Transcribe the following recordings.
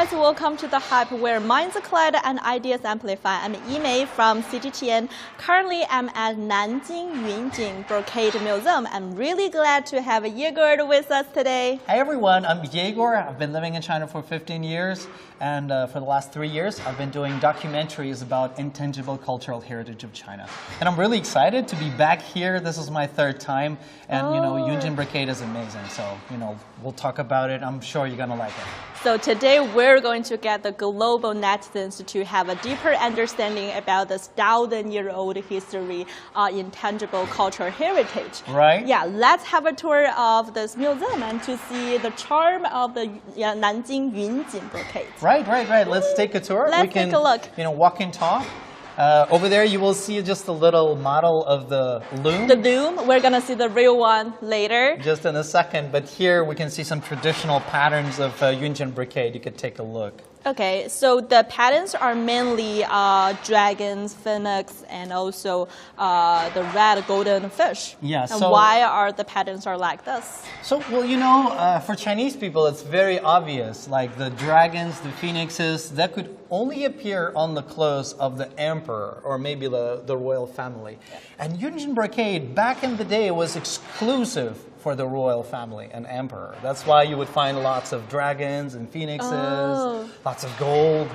guys, welcome to The Hype, where minds collide and ideas amplify. I'm Yimei from CGTN. Currently, I'm at Nanjing Yunjin Brocade Museum. I'm really glad to have Iegor with us today. Hi everyone, I'm Iegor. I've been living in China for 15 years, and for the last 3 years, I've been doing documentaries about intangible cultural heritage of China. And I'm really excited to be back here. This is my third time, and you know, Yunjin Brocade is amazing. So, you know, we'll talk about it. I'm sure you're gonna like it. So today we're going to get the global netizens to have a deeper understanding about this 1,000-year-old history, intangible cultural heritage. Right. Yeah, let's have a tour of this museum and to see the charm of the Nanjing Yunjin Brocade. Right. Let's take a tour. Let's take a look. You know, walk and talk. Over there, you will see just a little model of the loom. The loom. We're going to see the real one later. Just in a second. But here, we can see some traditional patterns of Yunjin Brocade. You could take a look. Okay, so the patterns are mainly dragons, phoenix, and also the red golden fish. Yeah. And so why are the patterns are like this? So, well, you know, for Chinese people, it's very obvious. Like the dragons, the phoenixes, that could only appear on the clothes of the emperor or maybe the royal family. Yeah. And Yunjin Brocade, back in the day, was exclusive for the royal family and emperor. That's why you would find lots of dragons and phoenixes, lots of gold.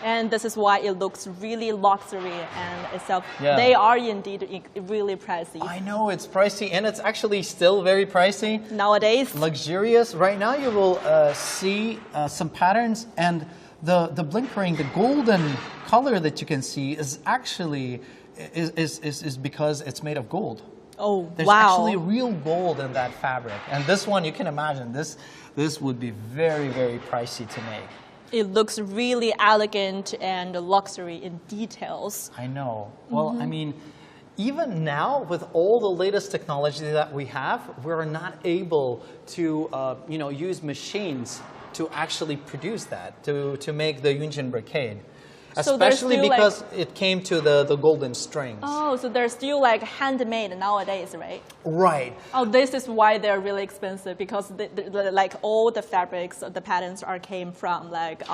And this is why it looks really luxury and itself. Yeah. They are indeed really pricey. I know, it's pricey, and it's actually still very pricey. Nowadays. Luxurious. Right now you will see some patterns, and the blinkering, the golden color that you can see is actually is because it's made of gold. Oh, There's actually real gold in that fabric. And this one, you can imagine, this would be very, very pricey to make. It looks really elegant and luxury in details. I know. Well, I mean, even now, with all the latest technology that we have, we're not able to you know, use machines to actually produce that, to make the Yunjin Brocade. Especially because it came to the golden strings. Oh, so they're still like handmade nowadays, right? Right. Oh, this is why they're really expensive, because like all the fabrics, the patterns came from like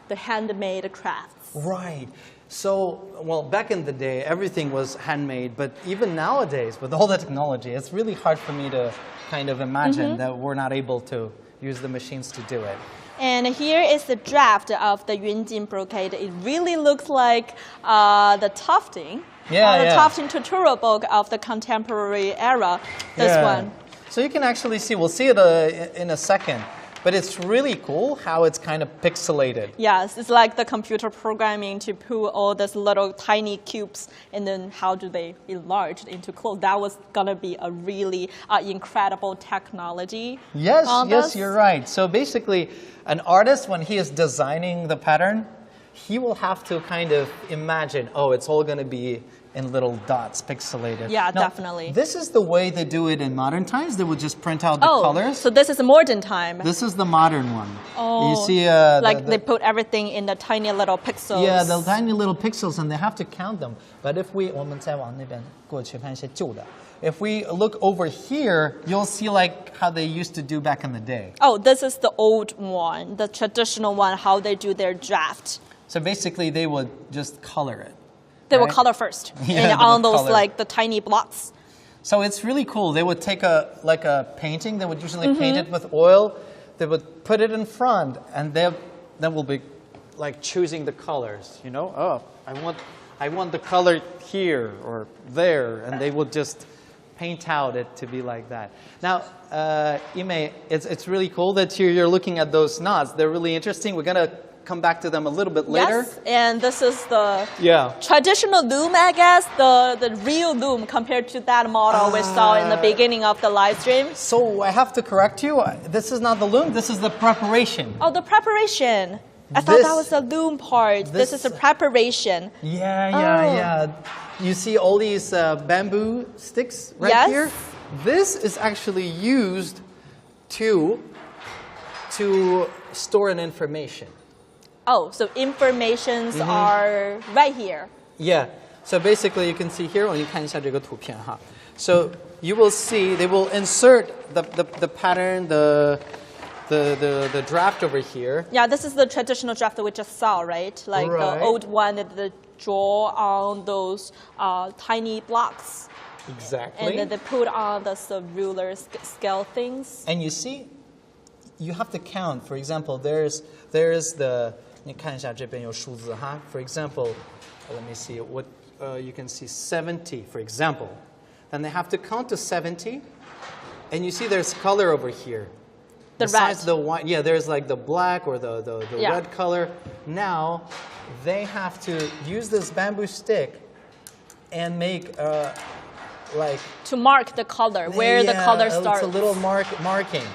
the handmade crafts. Right. So, well, back in the day, everything was handmade, but even nowadays, with all the technology, it's really hard for me to kind of imagine that we're not able to use the machines to do it. And here is the draft of the Yunjin Brocade. It really looks like the tufting. The tufting tutorial book of the contemporary era, this one. So you can actually see, we'll see it in a second, but it's really cool how it's kind of pixelated. Yes, it's like the computer programming to put all these little tiny cubes, and then how do they enlarge into clothes. That was going to be a really incredible technology. Yes, you're right. So basically, an artist, when he is designing the pattern, he will have to kind of imagine, oh, it's all going to be in little dots, pixelated. Yeah, now, definitely. This is the way they do it in modern times. They would just print out the colors. So this is a modern time. This is the modern one. Oh, you see, like they put everything in the tiny little pixels. Yeah, the tiny little pixels, and they have to count them. But if we, 我们再往那边过去看一些旧的. If we look over here, you'll see like how they used to do back in the day. Oh, this is the old one, the traditional one, how they do their draft. So basically, they would just color it. They will color first, and on those like the tiny blocks. So it's really cool. They would take a painting. They would usually paint it with oil. They would put it in front, and then we'll be like choosing the colors. You know, oh, I want the color here or there, and they would just paint out it to be like that. Now, Yimei, it's really cool that you're looking at those knots. They're really interesting. We're gonna come back to them a little bit later. Yes, and this is the traditional loom, I guess, the real loom compared to that model we saw in the beginning of the live stream. So I have to correct you. This is not the loom. This is the preparation. Oh, the preparation. I thought that was the loom part. This is the preparation. Yeah. You see all these bamboo sticks right here? This is actually used to store an information. Oh, so informations are right here. Yeah. So basically, you can see here. 我们看一下这个图片哈. So you will see they will insert the pattern, the draft over here. Yeah, this is the traditional draft that we just saw, right? Like the old one that they draw on those tiny blocks. Exactly. And then they put on the ruler scale things. And you see, you have to count. For example, there's the. 你看一下这边有数字哈. For example, let me see what you can see 70. For example, then they have to count to 70, and you see there's color over here. The Besides red. the white, yeah, there's like the black or the red color. Now they have to use this bamboo stick and make like to mark the color, where the color starts. It's a little marking.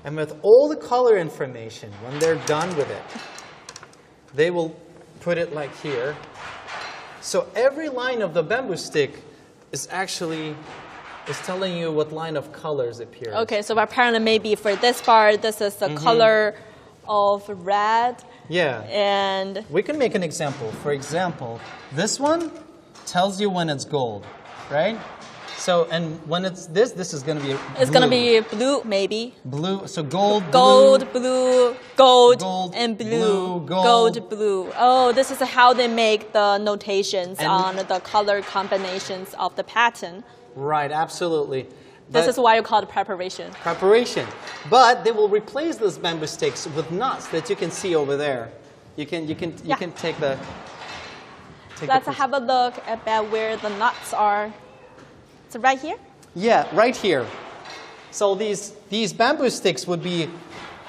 And with all the color information, when they're done with it, they will put it like here. So every line of the bamboo stick is actually telling you what line of colors appears. Okay, so apparently maybe for this part, this is the color of red. Yeah. And we can make an example. For example, this one tells you when it's gold, right? So, and when it's this is going to be it's going to be blue, maybe. Blue, so gold, gold, blue, gold, and blue. Gold, blue. Oh, this is how they make the notations on the color combinations of the pattern. Right, absolutely. This is why you call it preparation. Preparation. But they will replace those bamboo sticks with knots that you can see over there. You can take the. Let's have a look about where the knots are. So right here? Yeah, right here. So these bamboo sticks would be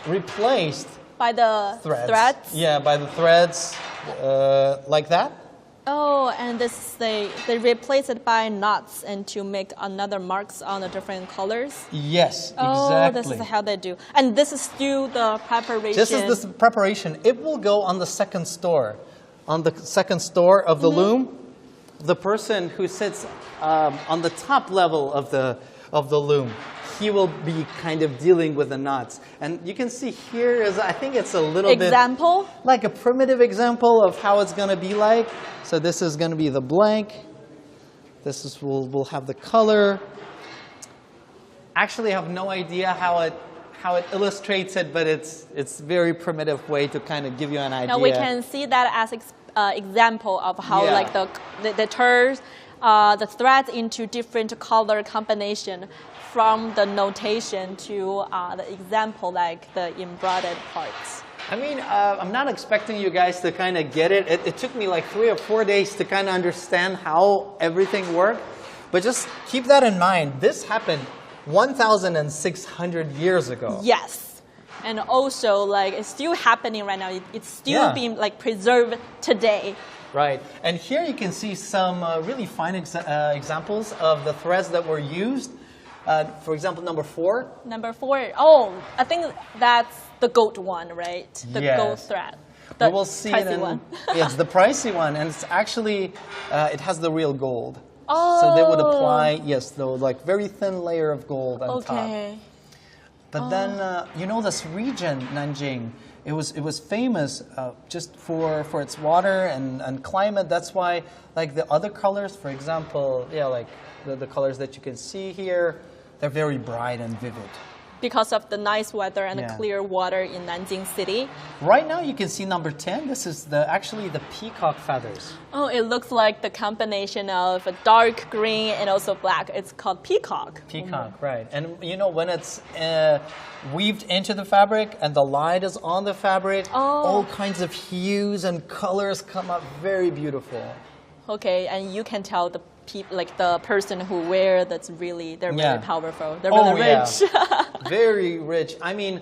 replaced by the threads? Yeah, by the threads, like that. Oh, and they replace it by knots and to make another marks on the different colors? Yes, exactly. Oh, this is how they do. And this is still the preparation. This is the preparation. It will go on the second store. On the second store of the loom, the person who sits on the top level of the loom, he will be kind of dealing with the knots. And you can see here is, I think it's a little example? bit like a primitive example of how it's going to be like. So this is going to be the blank. This is we'll have the color. Actually, I have no idea how it illustrates it, but it's a very primitive way to kind of give you an idea. Now we can see that as example of how like the turns the threads into different color combination from the notation to the example like the embroidered parts. I mean, I'm not expecting you guys to kind of get it. It took me like 3 or 4 days to kind of understand how everything worked. But just keep that in mind. This happened 1,600 years ago. Yes. And also, like, it's still happening right now. It's still being, like, preserved today. Right. And here you can see some really fine examples of the threads that were used. For example, number 4. Number 4. Oh, I think that's the gold one, right? The gold thread. The we'll see pricey one. It's the pricey one, and it's actually, it has the real gold. Oh. So they would apply, the like very thin layer of gold on top. But then, you know, this region, Nanjing, it was famous just for its water and climate. That's why, like the other colors, for example, like the colors that you can see here, they're very bright and vivid. Because of the nice weather and the clear water in Nanjing City. Right now you can see number 10. This is actually the peacock feathers. Oh, it looks like the combination of a dark green and also black. It's called peacock. Peacock, right. And you know, when it's weaved into the fabric and the light is on the fabric, all kinds of hues and colors come up very beautiful. Okay, and you can tell the like the person who wear they're really powerful. They're really rich. Very rich. I mean,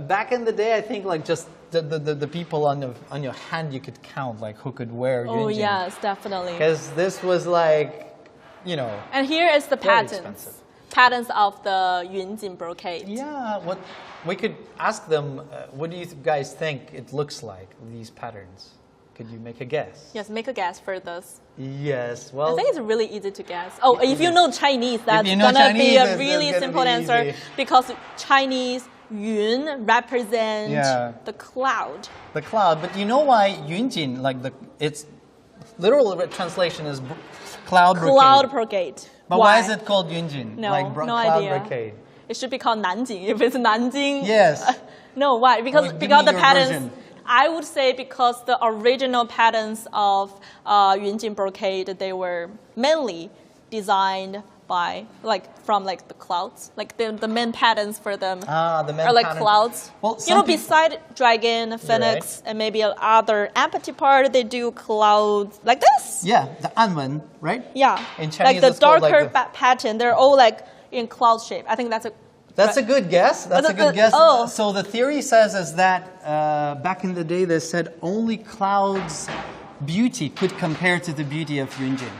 back in the day, I think like just the people on your hand you could count like who could wear Yunjin. Oh yes, definitely. Because this was like, you know. And here is the patterns of the Yunjin brocade. Yeah, what we could ask them. What do you guys think it looks like? These patterns. Could you make a guess? Yes, make a guess for this. Yes, well... I think it's really easy to guess. Oh, if you know Chinese, that's going to be a really simple answer because Chinese Yun represents the cloud. The cloud, but you know why Yunjin, like its literal translation is cloud brocade. Cloud brocade. But why is it called Yunjin? No, like no cloud idea. brocade. It should be called Nanjing. If it's Nanjing. Yes. No, why? Because Give because me the your patterns. version. I would say because the original patterns of Yunjin brocade, they were mainly designed by from the clouds, like the main patterns for them The main are like pattern. clouds. Well, Beside dragon, phoenix, and maybe other empty part, they do clouds like this. Yeah, the anwen, right? Yeah, In Chinese, like the it's called darker like pattern. They're all like in cloud shape. I think that's a. That's a good guess. That's a good guess. Oh. So the theory says is that back in the day they said only clouds' beauty could compare to the beauty of Yunjin.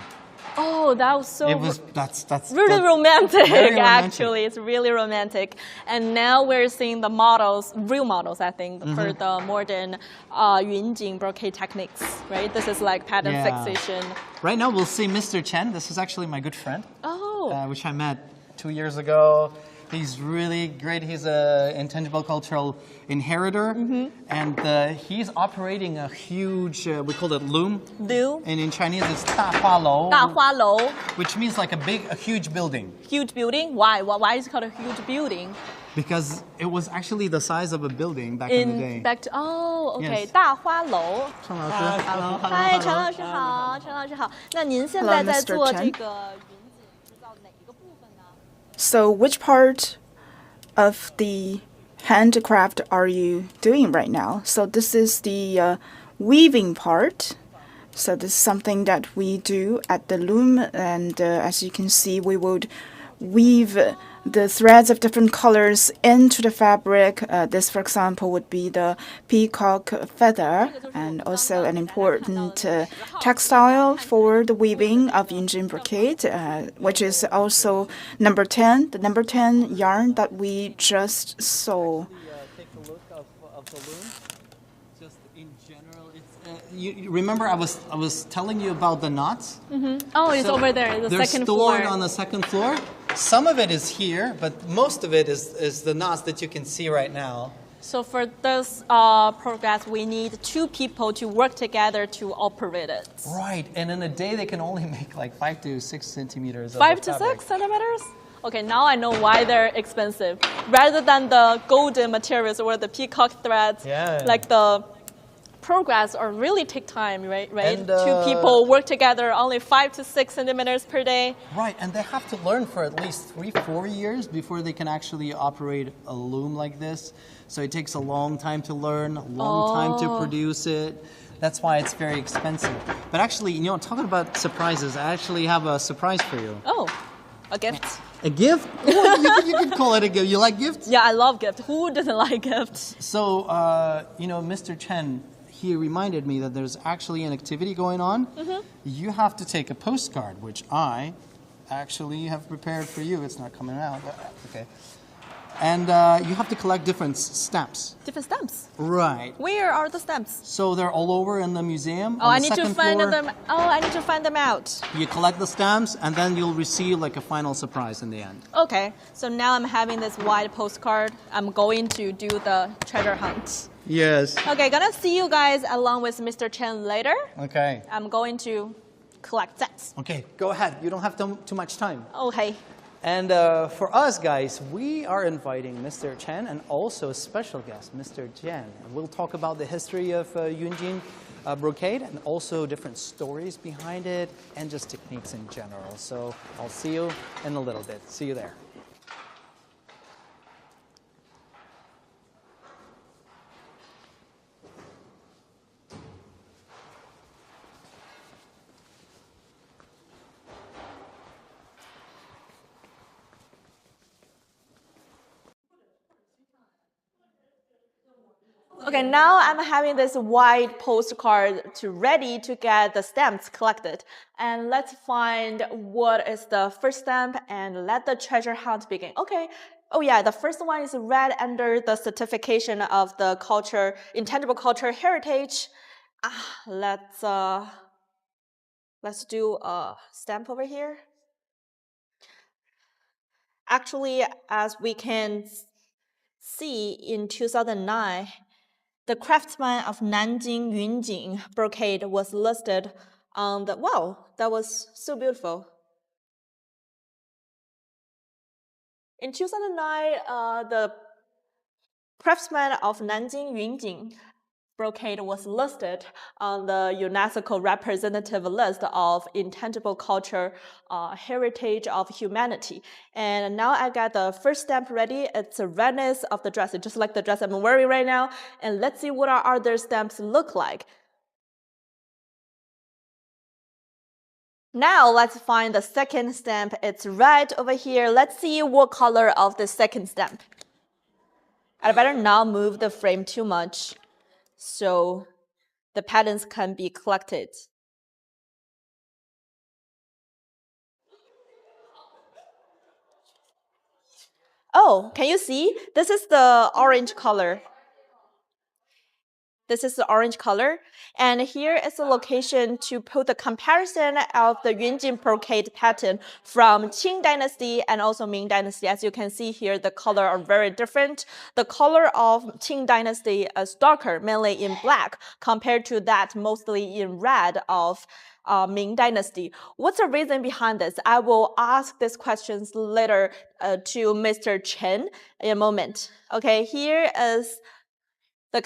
Oh, that was so. It was that's really romantic, very romantic. actually. It's really romantic. And now we're seeing the models, real models, I think, for the modern Yunjin brocade techniques, right? This is like pattern fixation. Right now we'll see Mr. Chen. This is actually my good friend. Oh. Which I met 2 years ago. He's really great. He's an intangible cultural inheritor. And he's operating a huge, we call it loom. Loom. And in Chinese it's 大花楼, 大花楼. which means like a huge building. Huge building? Why? Why is it called a huge building? Because it was actually the size of a building back in the day. Back to, okay, Yes. 大花楼. 陈老师 Hello. 嗨，陈老师好，陈老师好。那您现在在做这个云锦制造哪一个部分呢？ So which part of the handicraft are you doing right now? So this is the weaving part. So this is something that we do at the loom, and as you can see, we would weave the threads of different colors into the fabric. This, for example, would be the peacock feather, and also an important textile for the weaving of Yunjin brocade, which is also number 10, the number 10 yarn that we just saw. Take a look of the loom. Just in general, it's you remember I was telling you about the knots. Oh, it's over there, the They're second floor. stored on the second floor. Some of it is here, but most of it is the knots that you can see right now. So for this progress, we need 2 people to work together to operate it. Right, and in a day they can only make like 5 to 6 centimeters. 5 to 6 centimeters? Okay, now I know why they're expensive. Rather than the golden materials or the peacock threads, like the progress or really take time, right? And, 2 people work together, only 5 to 6 centimeters per day. Right, and they have to learn for at least 3-4 years before they can actually operate a loom like this. So it takes a long time to learn, a long time to produce it. That's why it's very expensive. But actually, you know, talking about surprises, I actually have a surprise for you. Oh, a gift? A gift? Well, you could call it a gift. You like gifts? Yeah, I love gifts. Who doesn't like gifts? So, you know, Mr. Chen, he reminded me that there's actually an activity going on. You have to take a postcard, which I actually have prepared for you. It's not coming out, but okay. And you have to collect different stamps. Different stamps? Right. Where are the stamps? So they're all over in the museum. Oh, on I the need to second find floor. them. Oh, I need to find them out. You collect the stamps, and then you'll receive like a final surprise in the end. Okay, so now I'm having this white postcard. I'm going to do the treasure hunt. Yes. Okay, gonna see you guys along with Mr. Chen later. Okay. I'm going to collect sets. Okay, go ahead. You don't have too much time. Okay. And for us guys, we are inviting Mr. Chen and also a special guest, Mr. Jian. We'll talk about the history of Yunjin brocade and also different stories behind it and just techniques in general. So I'll see you in a little bit. See you there. Okay, now I'm having this white postcard ready to get the stamps collected. And let's find what is the first stamp and let the treasure hunt begin. Okay. Oh yeah, the first one is right under the certification of the culture, intangible cultural heritage. Let's do a stamp over here. Actually, as we can see in 2009, the craftsman of Nanjing Yunjin Brocade was listed on the, wow, that was so beautiful. In 2009, the craftsman of Nanjing Yunjin Brocade was listed on the UNESCO representative list of Intangible Cultural Heritage of Humanity. And now I got the first stamp ready. It's a redness of the dress, just like the dress I'm wearing right now. And let's see what our other stamps look like. Now let's find the second stamp. It's red over here. Let's see what color of the second stamp. I better not move the frame too much so the patterns can be collected. Oh, can you see? This is the orange color. This is the orange color. And here is the location to put the comparison of the Yunjin brocade pattern from Qing Dynasty and also Ming Dynasty. As you can see here, the color are very different. The color of Qing Dynasty is darker, mainly in black, compared to that mostly in red of Ming Dynasty. What's the reason behind this? I will ask these questions later to Mr. Chen in a moment. Okay, here is the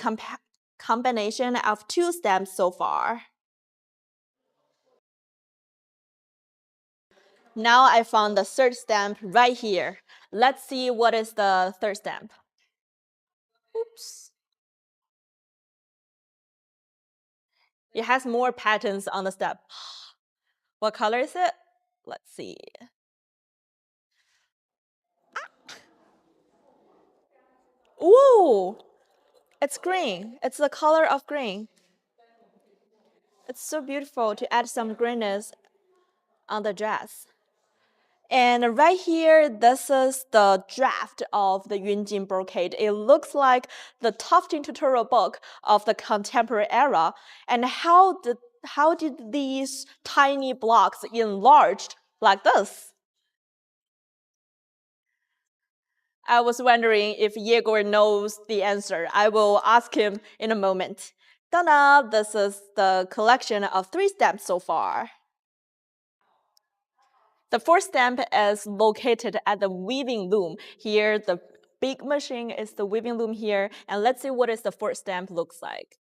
combination of two stamps so far. Now I found the third stamp right here. Let's see what is the third stamp. Oops. It has more patterns on the stamp. What color is it? Let's see. Ooh, it's green. It's the color of green. It's so beautiful to add some greenness on the dress. And right here, this is the draft of the Yunjin brocade. It looks like the tufting tutorial book of the contemporary era. And how did these tiny blocks enlarged like this? I was wondering if Iegor knows the answer. I will ask him in a moment. Ta-da! This is the collection of 3 stamps so far. The fourth stamp is located at the weaving loom. Here, the big machine is the weaving loom here. And let's see what is the fourth stamp looks like.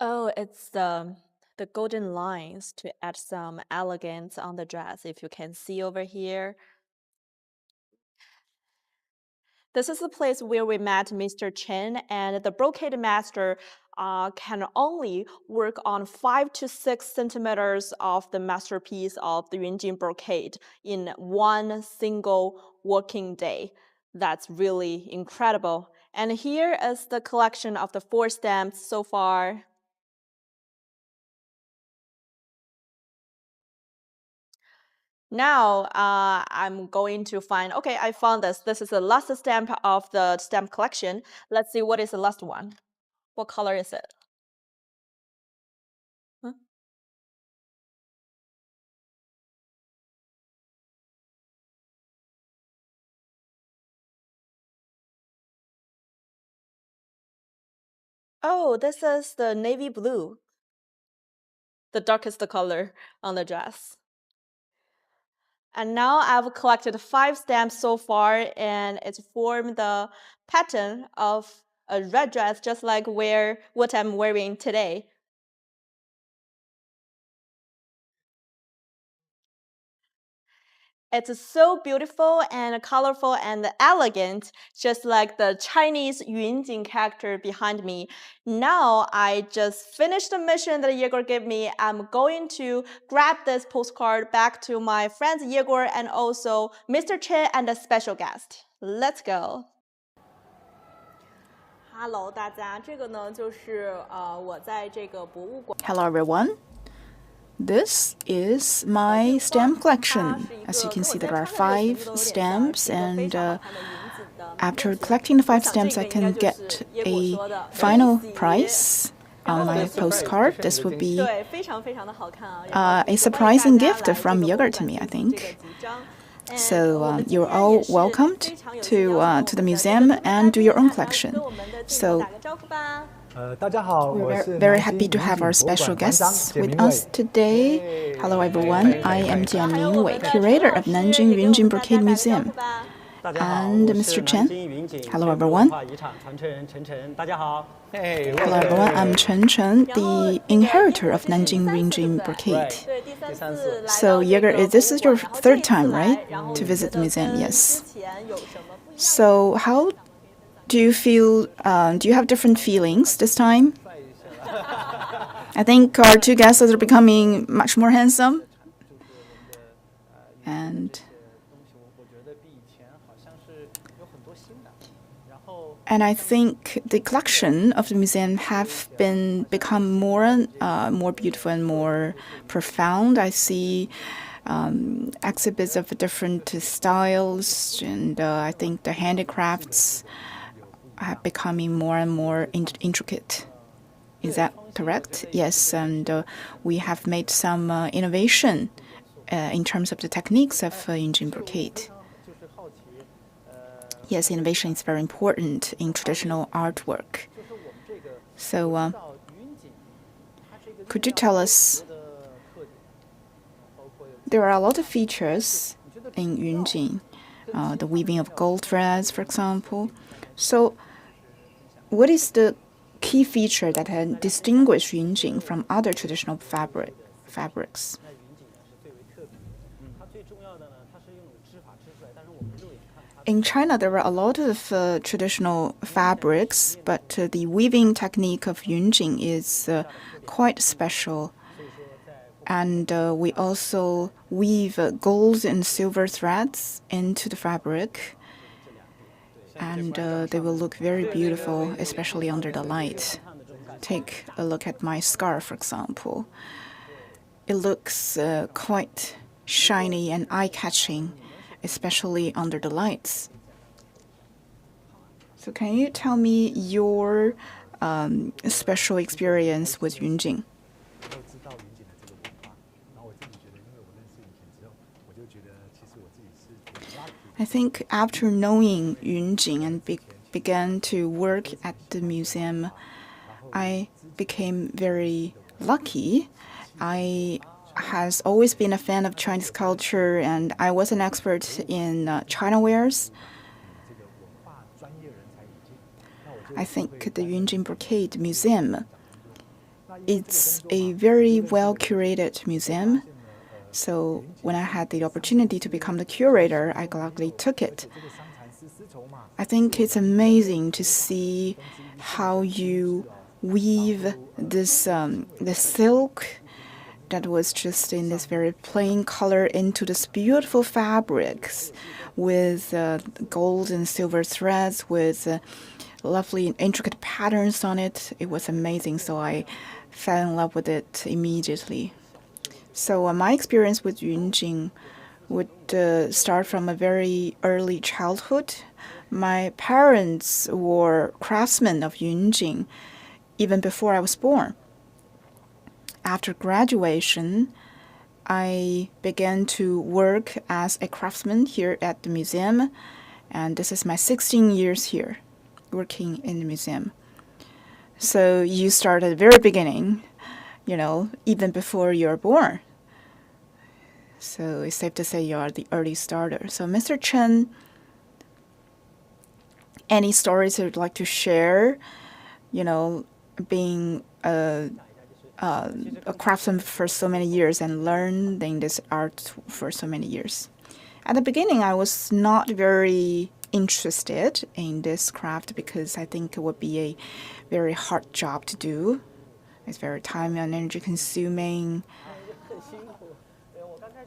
Oh, it's the golden lines to add some elegance on the dress, if you can see over here. This is the place where we met Mr. Chen, and the brocade master can only work on 5 to 6 centimeters of the masterpiece of the Yunjin brocade in one single working day. That's really incredible. And here is the collection of the 4 stamps so far. Now I'm going to find, okay, I found this. This is the last stamp of the stamp collection. Let's see what is the last one. What color is it? Huh? Oh, this is the navy blue, the darkest color on the dress. And now I've collected 5 stamps so far, and it's formed the pattern of a red dress, just like what I'm wearing today. It's so beautiful and colorful and elegant, just like the Chinese Yunjin character behind me. Now I just finished the mission that Iegor gave me. I'm going to grab this postcard back to my friends Iegor and also Mr. Chen and a special guest. Let's go. Hello, 大家，这个呢就是我在这个博物馆。 Hello everyone. This is my stamp collection. As you can see, there are 5 stamps, and after collecting the 5 stamps, I can get a final price on my postcard. This would be a surprising gift from Iegor to me, I think. So you're all welcomed to the museum and do your own collection. So we're very happy to have our special guests with us today. Hello everyone, I am Jian Mingwei, curator of Nanjing Yunjin Brocade Museum. And Mr. Chen. Hello everyone. Hello everyone, I'm Chen Cheng, the inheritor of Nanjing Yunjin Brocade. So Iegor, this is your third time, right, to visit the museum? Yes. So how do you feel, do you have different feelings this time? I think our two guests are becoming much more handsome. And I think the collection of the museum have become more beautiful and more profound. I see exhibits of different styles, and I think the handicrafts are becoming more and more intricate. Is that correct? Yes, and we have made some innovation in terms of the techniques of Yunjin brocade. Yes, innovation is very important in traditional artwork. So, could you tell us, there are a lot of features in Yunjin, the weaving of gold threads, for example. So, what is the key feature that has distinguished Yunjin from other traditional fabrics? In China, there are a lot of traditional fabrics, but the weaving technique of Yunjin is quite special. And we also weave gold and silver threads into the fabric, and they will look very beautiful, especially under the light. Take a look at my scarf, for example. It looks quite shiny and eye-catching, especially under the lights. So can you tell me your special experience with Yunjin? I think after knowing Yunjin and began to work at the museum, I became very lucky. I has always been a fan of Chinese culture, and I was an expert in China wares. I think the Yunjin Brocade Museum, it's a very well-curated museum. So when I had the opportunity to become the curator, I gladly took it. I think it's amazing to see how you weave this the silk that was just in this very plain color into this beautiful fabrics with gold and silver threads with lovely intricate patterns on it. It was amazing, so I fell in love with it immediately. So my experience with Yunjin would start from a very early childhood. My parents were craftsmen of Yunjin even before I was born. After graduation, I began to work as a craftsman here at the museum, and this is my 16 years here, working in the museum. So you start at the very beginning, you know, even before you're born. So it's safe to say you are the early starter. So Mr. Chen, any stories you'd like to share, you know, being a craftsman for so many years and learning this art for so many years? At the beginning, I was not very interested in this craft because I think it would be a very hard job to do. It's very time and energy consuming.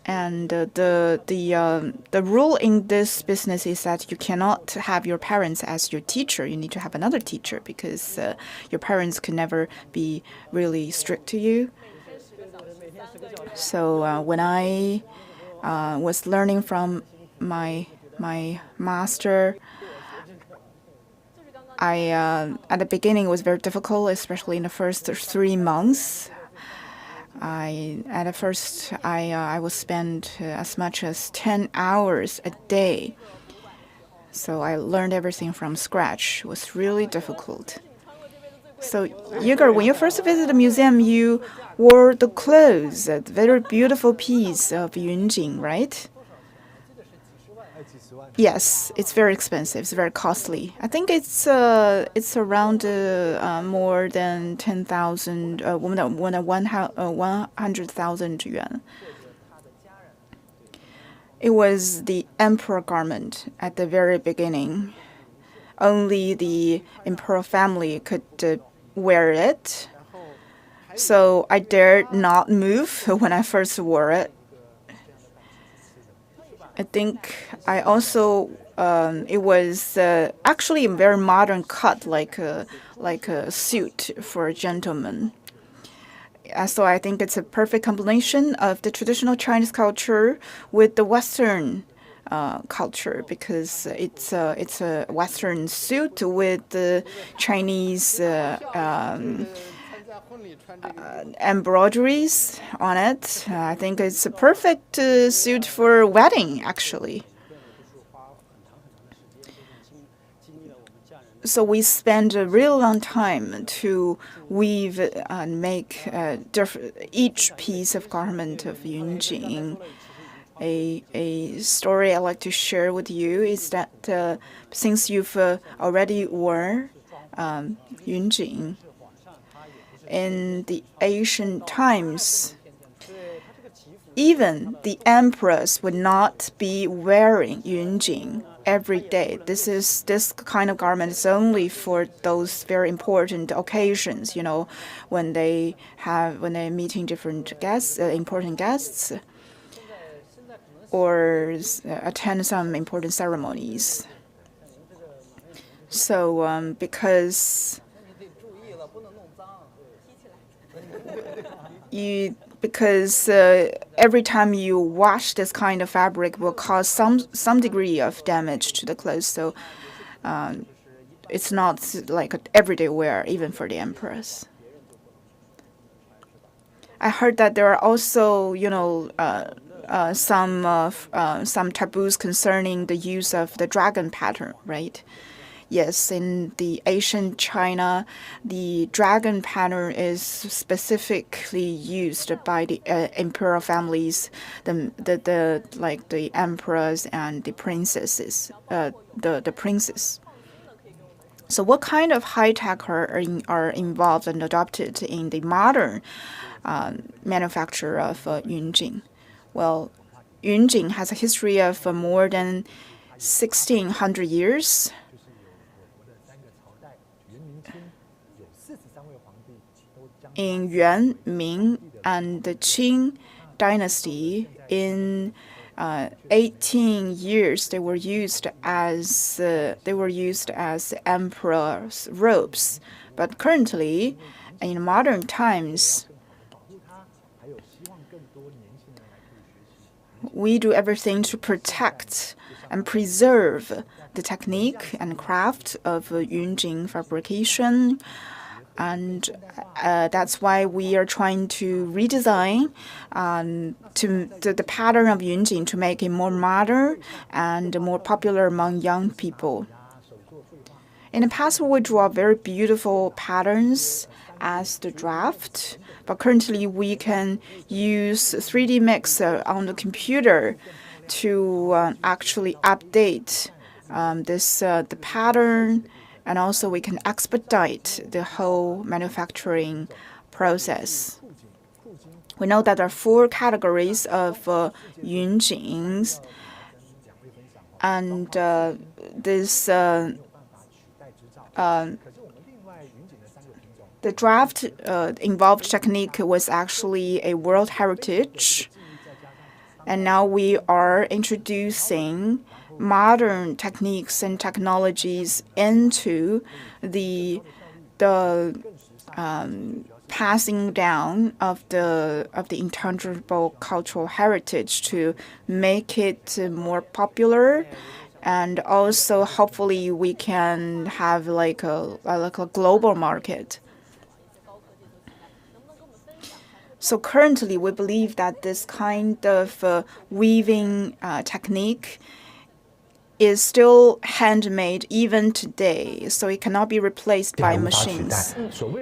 And the rule in this business is that you cannot have your parents as your teacher. You need to have another teacher because your parents could never be really strict to you. So when I was learning from my master, at the beginning it was very difficult, especially in the first 3 months. At first, I would spend as much as 10 hours a day. So I learned everything from scratch. It was really difficult. So, Iegor, when you first visited the museum, you wore the clothes, a very beautiful piece of Yunjin, right? Yes, it's very expensive. It's very costly. I think it's around more than 10,000, 100,000 yuan. It was the emperor garment at the very beginning. Only the imperial family could wear it. So I dared not move when I first wore it. I think I also it was actually a very modern cut, like a suit for a gentleman. So I think it's a perfect combination of the traditional Chinese culture with the Western culture, because it's a Western suit with the Chinese embroideries on it. I think it's a perfect suit for a wedding, actually. So we spend a real long time to weave and make each piece of garment of Yunjin. A story I like to share with you is that since you've already worn Yunjin, in the ancient times, even the emperors would not be wearing Yunjin every day. This kind of garment is only for those very important occasions, when they're meeting different guests, important guests, or attend some important ceremonies. So because every time you wash this kind of fabric will cause some degree of damage to the clothes. So it's not like an everyday wear, even for the emperors. I heard that there are also, some taboos concerning the use of the dragon pattern, right? Yes, in the ancient China, the dragon pattern is specifically used by the imperial families, the emperors and the princesses, the princes. So, what kind of high tech are involved and adopted in the modern manufacture of Yunjin? Well, Yunjin has a history of more than 1,600 years. In Yuan, Ming, and the Qing dynasty, in 18 years, they were used as emperor's robes. But currently, in modern times, we do everything to protect and preserve the technique and craft of Yunjin fabrication. And that's why we are trying to redesign the pattern of Yunjin to make it more modern and more popular among young people. In the past, we would draw very beautiful patterns as the draft, but currently we can use 3D Mix on the computer to actually update the pattern. And also we can expedite the whole manufacturing process. We know that there are 4 categories of Yunjins, and the draft involved technique was actually a world heritage, and now we are introducing modern techniques and technologies into the passing down of the intangible cultural heritage to make it more popular, and also hopefully we can have like a global market. So currently, we believe that this kind of weaving technique is still handmade even today, so it cannot be replaced by machines.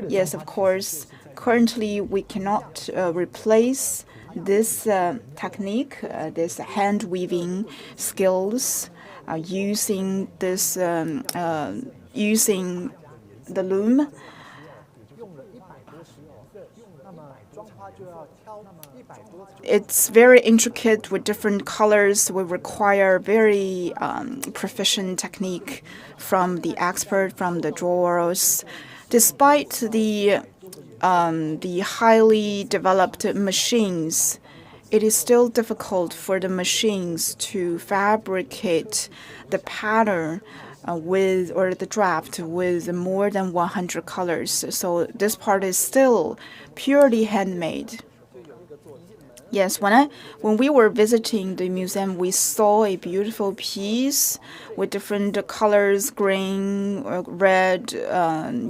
Yes, of course. Currently, we cannot replace this technique, this hand weaving skills, using this using the loom. It's very intricate with different colors. We require very proficient technique from the expert, from the drawers. Despite the highly developed machines, it is still difficult for the machines to fabricate the pattern or the draft with more than 100 colors. So this part is still purely handmade. Yes, when we were visiting the museum, we saw a beautiful piece with different colors: green, red,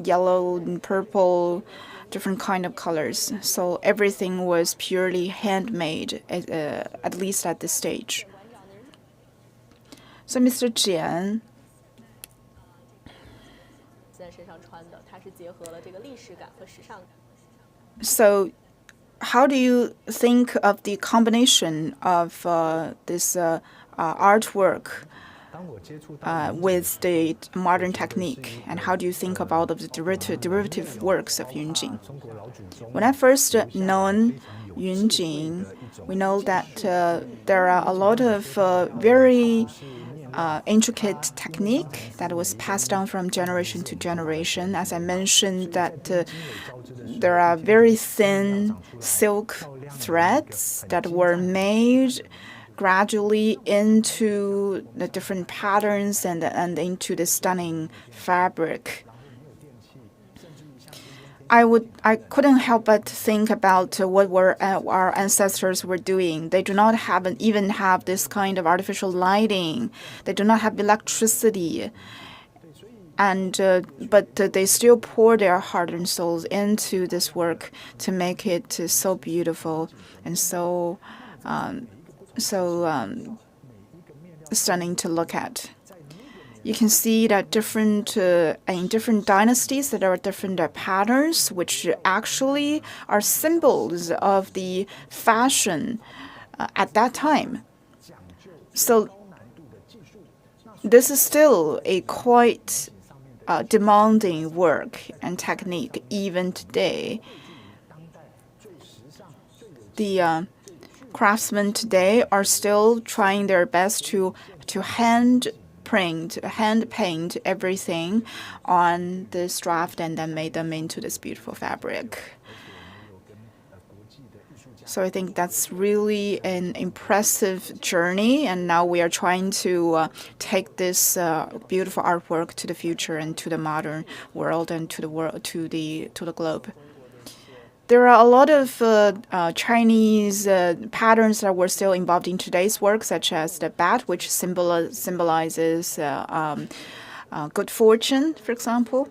yellow, and purple, different kind of colors. So everything was purely handmade, at least at this stage. So, Mr. Jian. So, how do you think of the combination of this artwork with the modern technique, and how do you think about the derivative works of Yunjin? When I first known Yunjin, we know that there are a lot of very intricate technique that was passed down from generation to generation. As I mentioned, that there are very thin silk threads that were made gradually into the different patterns and into the stunning fabric. I couldn't help but think about what our ancestors were doing. They do not even have this kind of artificial lighting. They do not have electricity, but they still pour their heart and souls into this work to make it so beautiful and so stunning to look at. You can see that in different dynasties there are different patterns, which actually are symbols of the fashion at that time. So this is still a quite demanding work and technique even today. The craftsmen today are still trying their best to hand paint everything on this draft and then made them into this beautiful fabric. So I think that's really an impressive journey, and now we are trying to take this beautiful artwork to the future and to the modern world and to the globe. There are a lot of Chinese patterns that were still involved in today's work, such as the bat, which symbolizes good fortune, for example.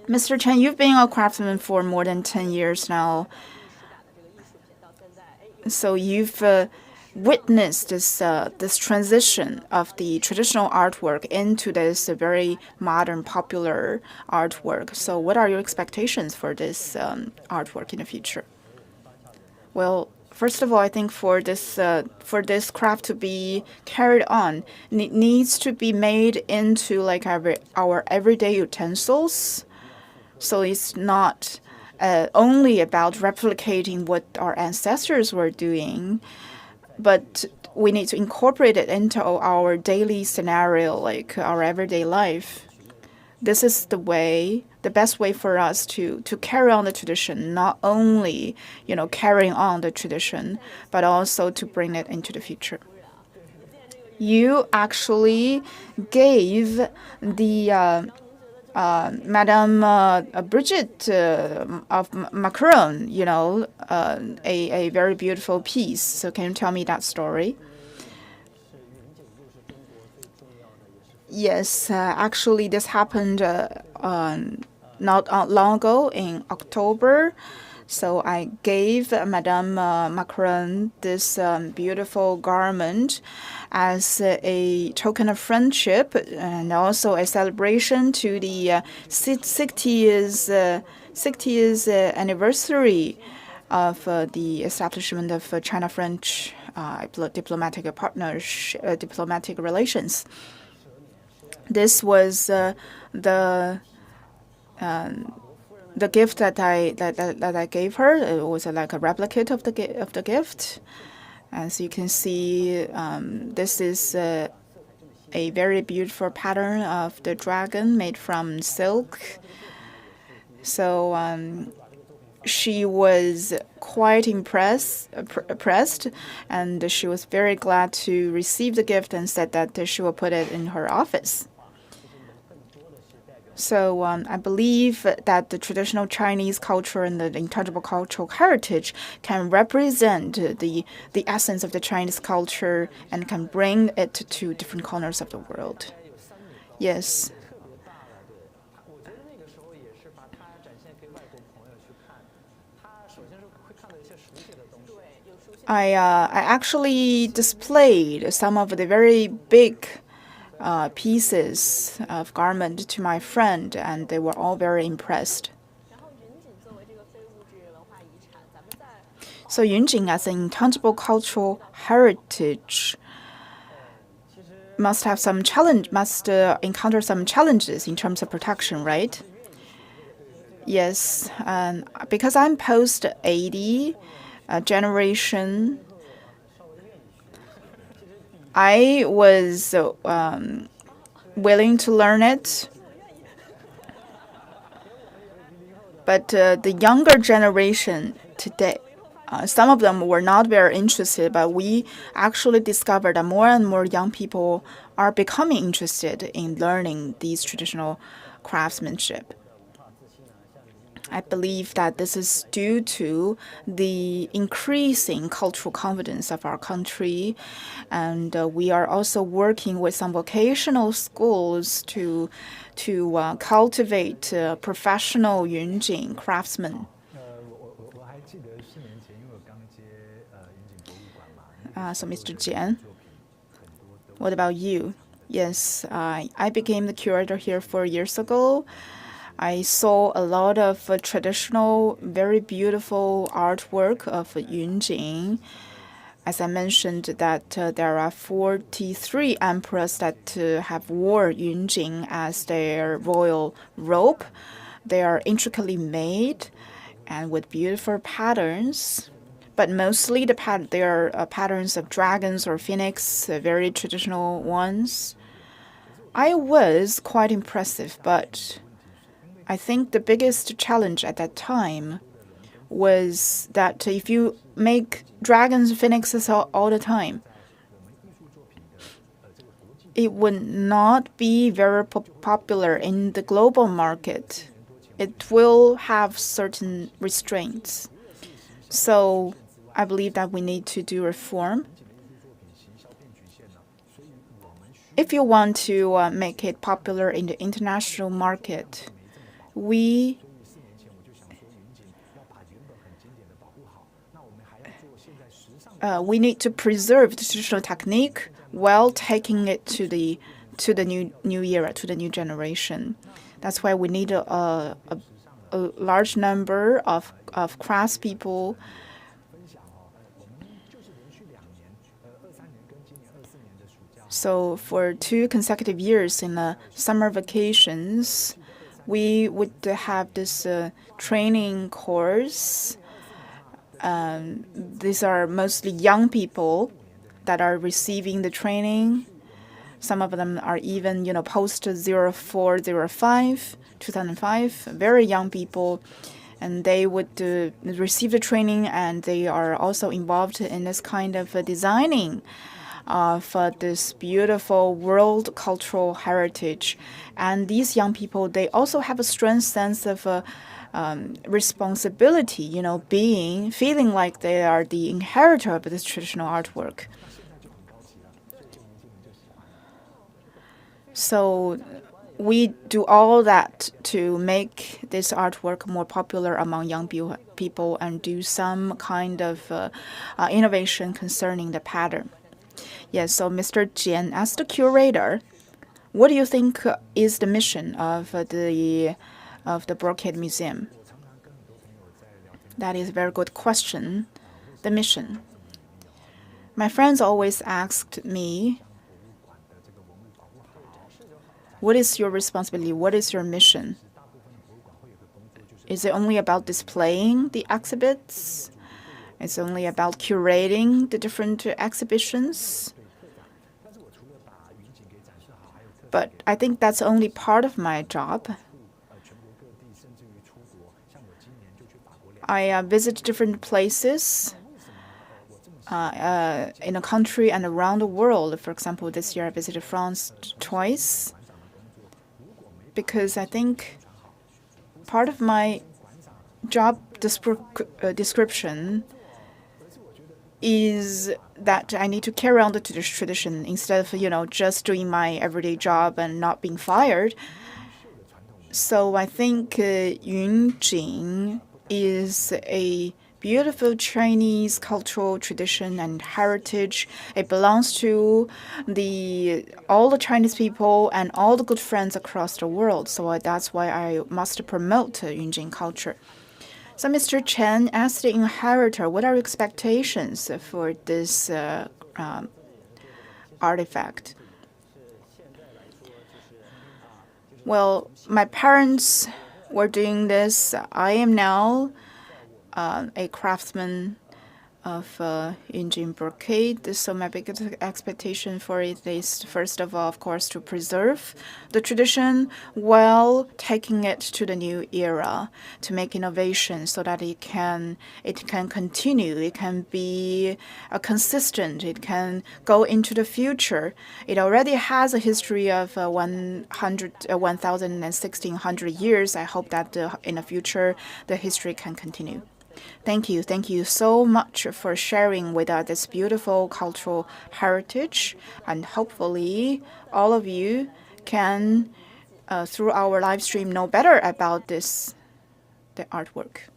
Mr. Chen, you've been a craftsman for more than 10 years now. So you've witnessed this transition of the traditional artwork into this very modern, popular artwork. So what are your expectations for this artwork in the future? Well, first of all, I think for this craft to be carried on, it needs to be made into like our everyday utensils. So it's not only about replicating what our ancestors were doing, but we need to incorporate it into our daily scenario, like our everyday life. This is the best way for us to carry on the tradition, not only, carrying on the tradition, but also to bring it into the future. You actually gave the Madame Brigitte of Macron, a very beautiful piece. So can you tell me that story? Yes, actually this happened not long ago in October. So I gave Madame Macron this beautiful garment as a token of friendship and also a celebration to the 60th anniversary of the establishment of China-French diplomatic relations. This was the gift that I gave her. It was like a replicate of the gift. As you can see, this is a very beautiful pattern of the dragon made from silk. So she was quite impressed, and she was very glad to receive the gift and said that she will put it in her office. So I believe that the traditional Chinese culture and the intangible cultural heritage can represent the essence of the Chinese culture and can bring it to different corners of the world. Yes. I actually displayed some of the very big pieces of garment to my friend, and they were all very impressed. So Yunjin, as an intangible cultural heritage, must encounter some challenges in terms of protection, right? Yes, because I'm post 80 generation. I was willing to learn it, but the younger generation today, some of them were not very interested, but we actually discovered that more and more young people are becoming interested in learning these traditional craftsmanship. I believe that this is due to the increasing cultural confidence of our country, and we are also working with some vocational schools to cultivate professional Yunjin craftsmen. So, Mr. Jian, what about you? Yes, I became the curator here 4 years ago. I saw a lot of traditional, very beautiful artwork of Yunjin. As I mentioned, that there are 43 emperors that have worn Yunjin as their royal robe. They are intricately made and with beautiful patterns. But mostly they are patterns of dragons or phoenix, very traditional ones. I was quite impressive, but I think the biggest challenge at that time was that if you make dragons, phoenixes all the time, it would not be very popular in the global market. It will have certain restraints. So I believe that we need to do reform. If you want to make it popular in the international market, we need to preserve the traditional technique while taking it to the new era, to the new generation. That's why we need a large number of craftspeople. So for 2 consecutive years in the summer vacations, we would have this training course. These are mostly young people that are receiving the training. Some of them are even, post 0405, 2005, very young people. And they would receive the training, and they are also involved in this kind of designing of this beautiful world cultural heritage. And these young people, they also have a strong sense of responsibility, feeling like they are the inheritor of this traditional artwork. So we do all that to make this artwork more popular among young people and do some kind of innovation concerning the pattern. Yes, so Mr. Jian, as the curator, what do you think is the mission of the Brocade Museum? That is a very good question. The mission. My friends always asked me, what is your responsibility? What is your mission? Is it only about displaying the exhibits? It's only about curating the different exhibitions? But I think that's only part of my job. I visit different places in the country and around the world. For example, this year I visited France twice, because I think part of my job description is that I need to carry on the tradition instead of, just doing my everyday job and not being fired. So I think Yunjin is a beautiful Chinese cultural tradition and heritage. It belongs to all the Chinese people and all the good friends across the world. So that's why I must promote Yunjin culture. So Mr. Chen, as the inheritor, what are your expectations for this artifact? Well, my parents were doing this. I am now a craftsman of Yunjin Brocade. So my biggest expectation for it is, first of all, of course, to preserve the tradition while taking it to the new era, to make innovation so that it can continue, it can be consistent, it can go into the future. It already has a history of 1,000 and 1,600 years. I hope that in the future the history can continue. Thank you so much for sharing with us this beautiful cultural heritage, and hopefully all of you can, through our live stream, know better about the artwork.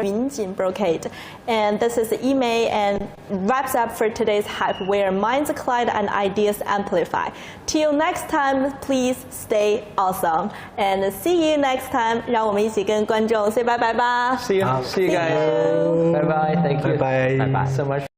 Yunjin Brocade. And this is Yimei, and wraps up for today's Hype, where minds collide and ideas amplify. Till next time, please stay awesome. And see you next time. 让我们一起跟观众 say bye bye 吧。 See you guys. Bye bye. Thank you. Bye bye. So much.